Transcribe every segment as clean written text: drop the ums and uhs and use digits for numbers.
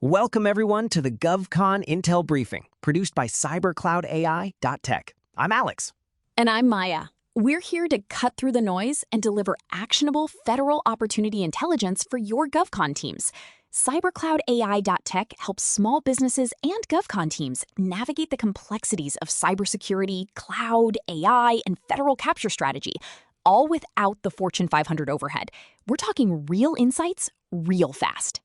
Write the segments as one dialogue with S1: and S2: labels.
S1: Welcome, everyone, to the GovCon Intel Briefing, produced by cybercloudai.tech. I'm Alex.
S2: And I'm Maya. We're here to cut through the noise and deliver actionable federal opportunity intelligence for your GovCon teams. Cybercloudai.tech helps small businesses and GovCon teams navigate the complexities of cybersecurity, cloud, AI, and federal capture strategy, all without the Fortune 500 overhead. We're talking real insights, real fast.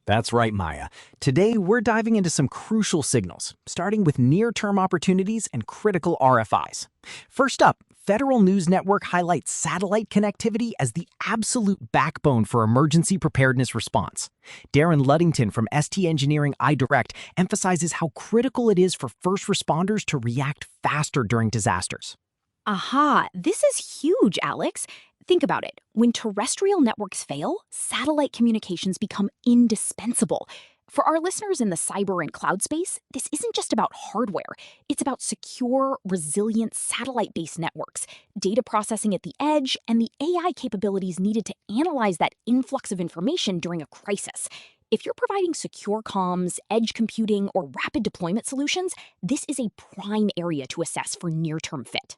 S1: That's right, Maya. Today, we're diving into some crucial signals, starting with near-term opportunities and critical RFIs. First up, Federal News Network highlights satellite connectivity as the absolute backbone for emergency preparedness response. Darren Luddington from ST Engineering iDirect emphasizes how critical it is for first responders to react faster during disasters.
S2: Aha, this is huge, Alex. Think about it. When terrestrial networks fail, satellite communications become indispensable. For our listeners in the cyber and cloud space, this isn't just about hardware. It's about secure, resilient satellite-based networks, data processing at the edge, and the AI capabilities needed to analyze that influx of information during a crisis. If you're providing secure comms, edge computing, or rapid deployment solutions, this is a prime area to assess for near-term fit.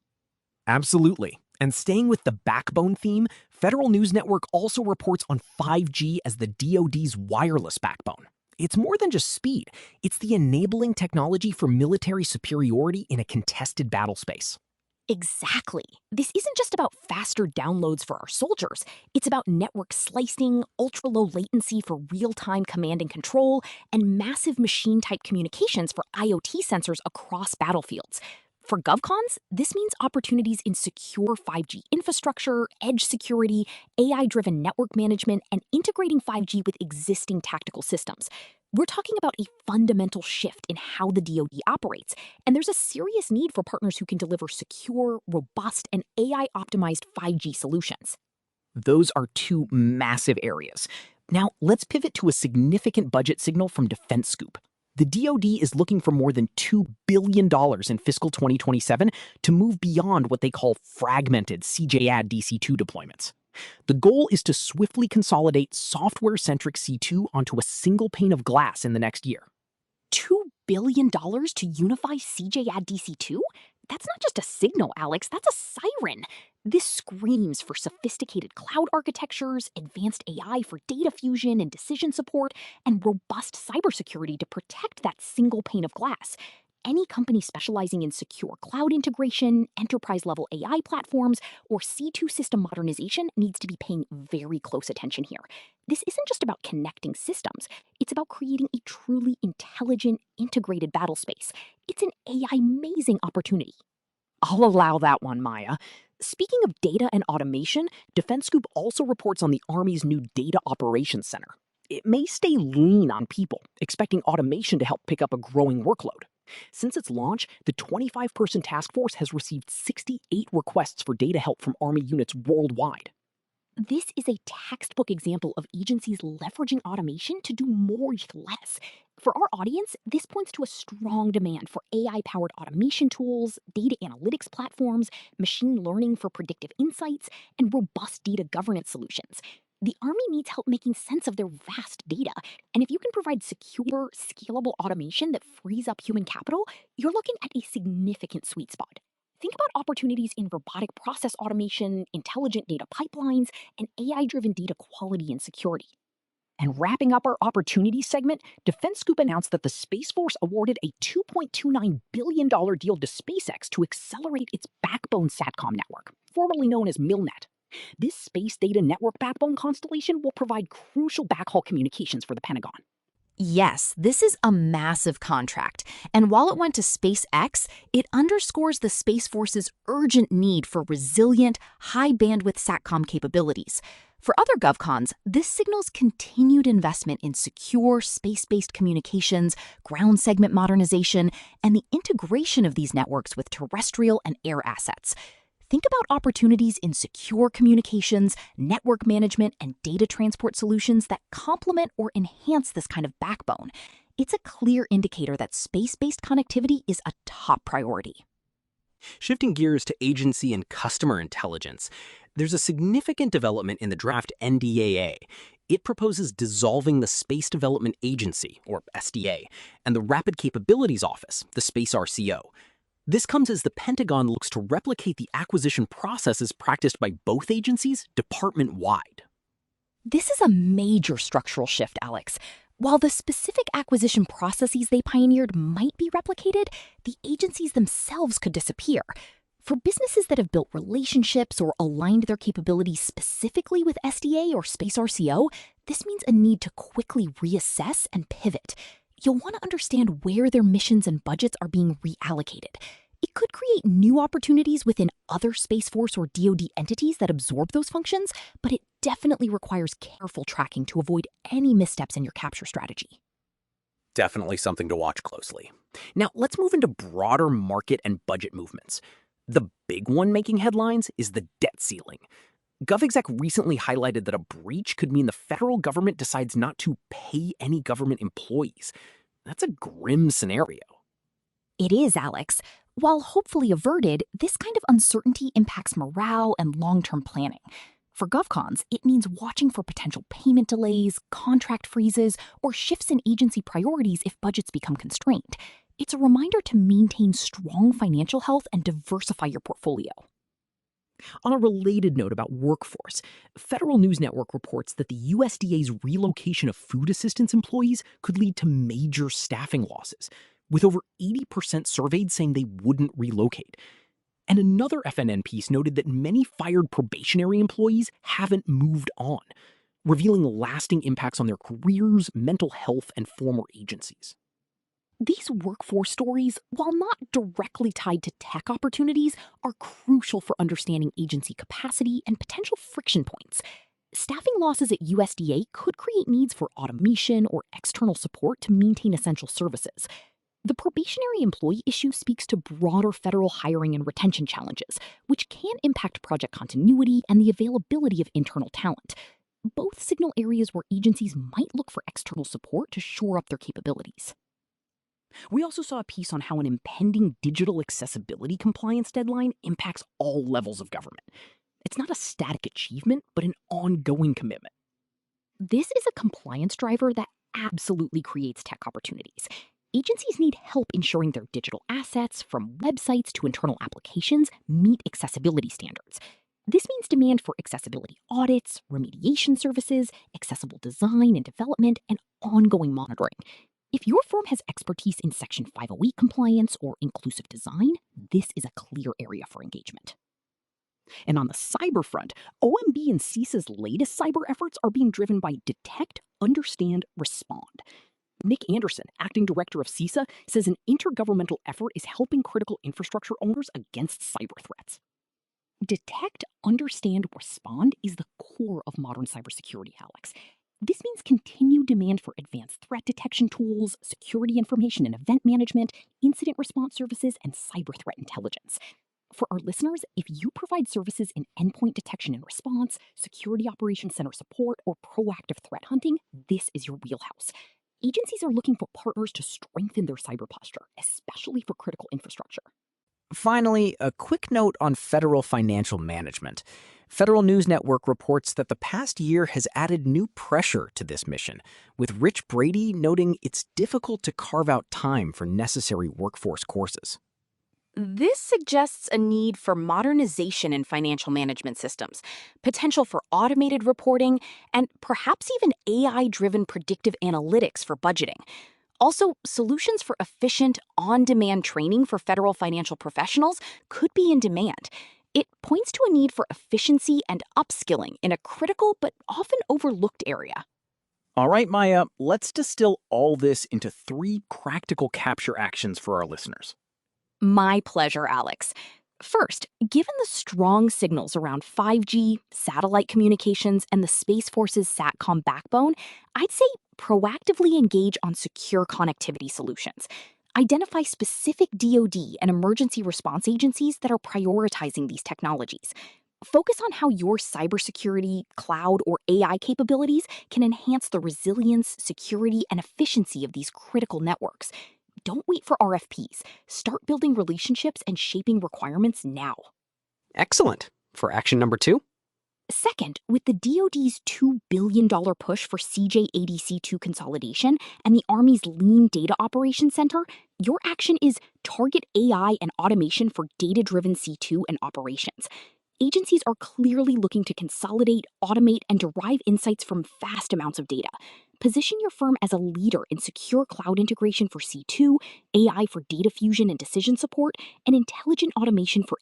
S1: Absolutely. And staying with the backbone theme, Federal News Network also reports on 5G as the DoD's wireless backbone. It's more than just speed. It's the enabling technology for military superiority in a contested battle space.
S2: Exactly. This isn't just about faster downloads for our soldiers. It's about network slicing, ultra-low latency for real-time command and control, and massive machine-type communications for IoT sensors across battlefields. For GovCons, this means opportunities in secure 5G infrastructure, edge security, AI-driven network management, and integrating 5G with existing tactical systems. We're talking about a fundamental shift in how the DoD operates, and there's a serious need for partners who can deliver secure, robust, and AI-optimized 5G solutions.
S1: Those are two massive areas. Now, let's pivot to a significant budget signal from Defense Scoop. The DoD is looking for more than $2 billion in fiscal 2027 to move beyond what they call fragmented CJAD DC2 deployments. The goal is to swiftly consolidate software-centric C2 onto a single pane of glass in the next year.
S2: $2 billion to unify CJAD DC2? That's not just a signal, Alex, that's a siren. This screams for sophisticated cloud architectures, advanced AI for data fusion and decision support, and robust cybersecurity to protect that single pane of glass. Any company specializing in secure cloud integration, enterprise-level AI platforms, or C2 system modernization needs to be paying very close attention here. This isn't just about connecting systems. It's about creating a truly intelligent, integrated battle space. It's an AI-amazing opportunity.
S1: I'll allow that one, Maya. Speaking of data and automation, Defense Scoop also reports on the Army's new Data Operations Center. It may stay lean on people, expecting automation to help pick up a growing workload. Since its launch, the 25-person task force has received 68 requests for data help from Army units worldwide.
S2: This is a textbook example of agencies leveraging automation to do more with less. For our audience, this points to a strong demand for AI-powered automation tools, data analytics platforms, machine learning for predictive insights, and robust data governance solutions. The Army needs help making sense of their vast data, and if you can provide secure, scalable automation that frees up human capital, you're looking at a significant sweet spot. Think about opportunities in robotic process automation, intelligent data pipelines, and AI-driven data quality and security. And wrapping up our opportunities segment, Defense Scoop announced that the Space Force awarded a $2.29 billion deal to SpaceX to accelerate its backbone SATCOM network, formerly known as MILNET. This space data network backbone constellation will provide crucial backhaul communications for the Pentagon. Yes, this is a massive contract, and while it went to SpaceX, it underscores the Space Force's urgent need for resilient, high-bandwidth SATCOM capabilities. For other GovCons, this signals continued investment in secure, space-based communications, ground segment modernization, and the integration of these networks with terrestrial and air assets. Think about opportunities in secure communications, network management, and data transport solutions that complement or enhance this kind of backbone. It's a clear indicator that space-based connectivity is a top priority.
S1: Shifting gears to agency and customer intelligence, there's a significant development in the draft NDAA. It proposes dissolving the Space Development Agency, or SDA, and the Rapid Capabilities Office, the Space RCO. This comes as the Pentagon looks to replicate the acquisition processes practiced by both agencies department-wide.
S2: This is a major structural shift, Alex. While the specific acquisition processes they pioneered might be replicated, the agencies themselves could disappear. For businesses that have built relationships or aligned their capabilities specifically with SDA or Space RCO, this means a need to quickly reassess and pivot. You'll want to understand where their missions and budgets are being reallocated. It could create new opportunities within other Space Force or DoD entities that absorb those functions, but it definitely requires careful tracking to avoid any missteps in your capture strategy.
S1: Definitely something to watch closely. Now, let's move into broader market and budget movements. The big one making headlines is the debt ceiling. GovExec recently highlighted that a breach could mean the federal government decides not to pay any government employees. That's a grim scenario.
S2: It is, Alex. While hopefully averted, this kind of uncertainty impacts morale and long-term planning. For GovCons, it means watching for potential payment delays, contract freezes, or shifts in agency priorities if budgets become constrained. It's a reminder to maintain strong financial health and diversify your portfolio.
S1: On a related note about workforce, Federal News Network reports that the USDA's relocation of food assistance employees could lead to major staffing losses, with over 80% surveyed saying they wouldn't relocate. And another FNN piece noted that many fired probationary employees haven't moved on, revealing lasting impacts on their careers, mental health, and former agencies.
S2: These workforce stories, while not directly tied to tech opportunities, are crucial for understanding agency capacity and potential friction points. Staffing losses at USDA could create needs for automation or external support to maintain essential services. The probationary employee issue speaks to broader federal hiring and retention challenges, which can impact project continuity and the availability of internal talent. Both signal areas where agencies might look for external support to shore up their capabilities.
S1: We also saw a piece on how an impending digital accessibility compliance deadline impacts all levels of government. It's not a static achievement, but an ongoing commitment.
S2: This is a compliance driver that absolutely creates tech opportunities. Agencies need help ensuring their digital assets, from websites to internal applications, meet accessibility standards. This means demand for accessibility audits, remediation services, accessible design and development, and ongoing monitoring. If your firm has expertise in Section 508 compliance or inclusive design, this is a clear area for engagement. And on the cyber front, OMB and CISA's latest cyber efforts are being driven by detect, understand, respond. Nick Anderson, acting director of CISA, says an intergovernmental effort is helping critical infrastructure owners against cyber threats. Detect, understand, respond is the core of modern cybersecurity, Alex. This means continued demand for advanced threat detection tools, security information and event management, incident response services, and cyber threat intelligence. For our listeners, if you provide services in endpoint detection and response, security operations center support, or proactive threat hunting, this is your wheelhouse. Agencies are looking for partners to strengthen their cyber posture, especially for critical infrastructure.
S1: Finally, a quick note on federal financial management. Federal News Network reports that the past year has added new pressure to this mission, with Rich Brady noting it's difficult to carve out time for necessary workforce courses.
S3: This suggests a need for modernization in financial management systems, potential for automated reporting, and perhaps even AI-driven predictive analytics for budgeting. Also, solutions for efficient, on-demand training for federal financial professionals could be in demand. It points to a need for efficiency and upskilling in a critical but often overlooked area.
S1: All right, Maya, let's distill all this into 3 practical capture actions for our listeners.
S2: My pleasure, Alex. First, given the strong signals around 5G, satellite communications, and the Space Force's SATCOM backbone, I'd say proactively engage on secure connectivity solutions. Identify specific DoD and emergency response agencies that are prioritizing these technologies. Focus on how your cybersecurity, cloud, or AI capabilities can enhance the resilience, security, and efficiency of these critical networks. Don't wait for RFPs. Start building relationships and shaping requirements now.
S1: Excellent. For action number 2?
S2: Second, with the DoD's $2 billion push for CJ80C2 consolidation and the Army's Lean Data Operations Center, your action is target AI and automation for data-driven C2 and operations. Agencies are clearly looking to consolidate, automate, and derive insights from vast amounts of data. Position your firm as a leader in secure cloud integration for C2, AI for data fusion and decision support, and intelligent automation for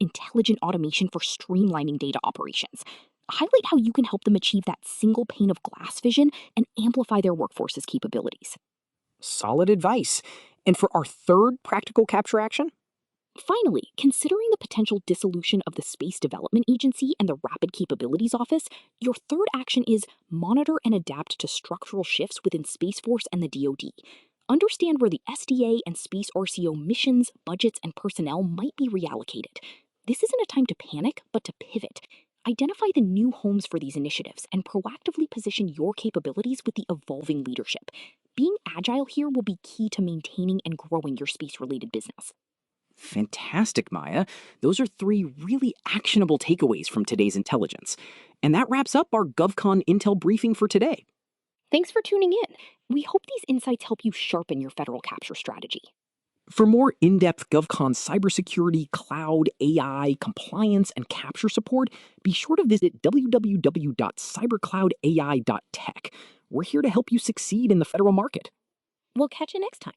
S2: streamlining data operations. Highlight how you can help them achieve that single pane of glass vision and amplify their workforce's capabilities.
S1: Solid advice. And for our third practical capture action?
S2: Finally, considering the potential dissolution of the Space Development Agency and the Rapid Capabilities Office, your third action is monitor and adapt to structural shifts within Space Force and the DoD. Understand where the SDA and Space RCO missions, budgets, and personnel might be reallocated. This isn't a time to panic, but to pivot. Identify the new homes for these initiatives and proactively position your capabilities with the evolving leadership. Being agile here will be key to maintaining and growing your space-related business.
S1: Fantastic, Maya. Those are 3 really actionable takeaways from today's intelligence. And that wraps up our GovCon Intel briefing for today.
S2: Thanks for tuning in. We hope these insights help you sharpen your federal capture strategy.
S1: For more in-depth GovCon cybersecurity, cloud, AI, compliance, and capture support, be sure to visit www.cybercloudai.tech. We're here to help you succeed in the federal market.
S2: We'll catch you next time.